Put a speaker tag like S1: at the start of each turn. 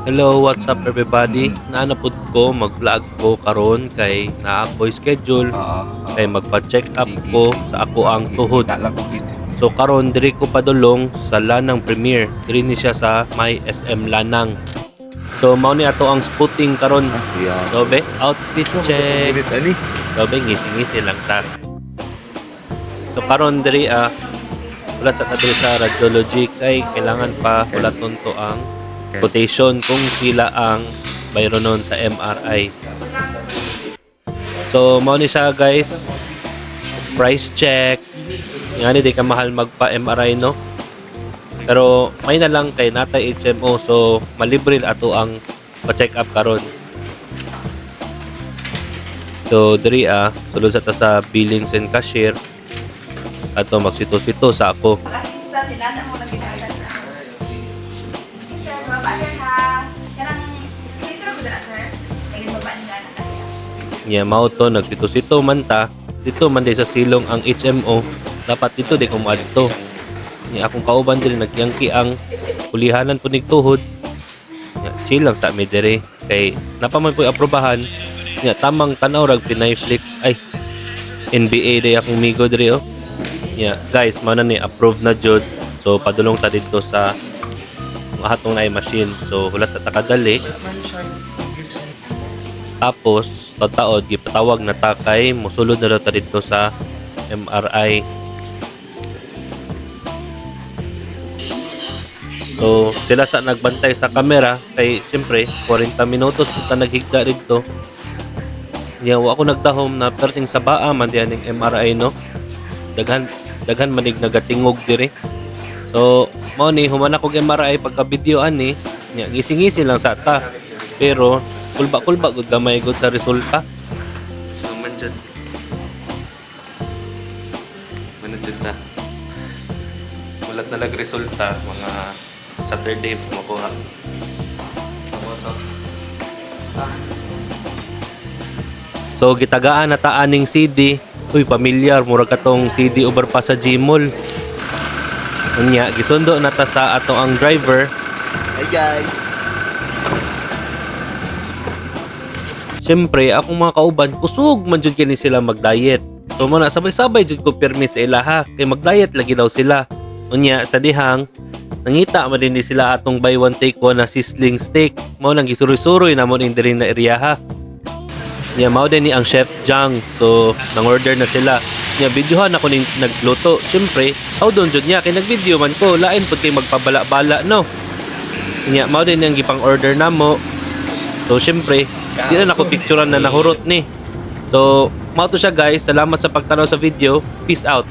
S1: Hello, what's up everybody? Naanapod ko mag-vlog ko karon kay naa ko'y schedule kay magpa-check up
S2: Sige,
S1: ko
S2: sige.
S1: sa ako ang tuhod.
S2: Kita lang ko gid.
S1: So karon diri ko padulong sa Lanang Premier. Diri ni siya sa may SM Lanang. So mao ni ato ang spooting karon.
S2: Yeah.
S1: So be, outfit check.
S2: Ulit ani.
S1: So be, ngisi-ngisi lang ta. So karon diri ulat sa kadiri sa radiology kay kailangan pa ulaton to ang quotation kung sila ang mayroon nun sa MRI. So, mao ni siya guys. Price check. Nga di ka mahal magpa-MRI, no? Pero, may na lang kay natay HMO. So, malibre ato ang pa-check up karon. So, diri sulod sa ta sa billings and cashier. Ato magsito-sito sa ako.
S3: Mag-assista, tinala mo na ginagawa na. Sir, baba sir ha. Karang escalator ko na sir. Kaya baba niya na kaya.
S1: Nya mao to nagsito-sito man ta. Dito man di sa silong ang HMO. Dapat dito di ko maadto. Nya akong kauban diri nagyangki ang kulihanan po nig tuhod. Nya chill lang sa mi diri kay napaman ko aprobahan. Nya tamang tanaw rag Pinayflix ay NBA day akong migo diri oh. Nya guys mao na ni approve na jud. So padulong ta dito sa atong na machine. So hulat sa takadali. Tapos taod gipatawag na ta kay mosulod na daw ta dito sa MRI. So sila sa nagbantay sa camera kay siyempre 40 minutos ta naghigda dito. Nya wa ako nagdahom na perting sa baa man diyan ning MRI no. Daghan manig nagatingog diri. So mao ni human ako MRI pagka videoan ni nya gising-gising lang sa ta. Pero kulba gud gamay gud sa resulta.
S2: Naman dyan. Manadyan na. Ulat na nagresulta. Mga Saturday makuha. Ano to?
S1: So gitagaan na ta aning CD. Uy, pamilyar mura katong CD over pa sa Gmall. Unya gisundo na ta sa ato ang driver.
S4: Hi guys!
S1: Siyempre, akong mga kauban, kusog man jud kini sila mag-diet. So muna sabay-sabay jud ko pirmi sa ilaha kay mag-diet lagi daw sila. Unya sa dihang nangita man din sila atong buy one take one na sizzling steak. Mao nang gisuroy-suroy namon in diri na area. Nya mao din ni ang Chef Jang. So nang-order na sila. Nya videohan ako ning nagluto. Siyempre, how doon jud niya kay nag-video man ko, lain pud kay magpabala-bala no. Nya mao din ang gipang-order namo. So siyempre, di na ako picturean na nahurot ni. So, mao to siya guys. Salamat sa pagtanaw sa video. Peace out.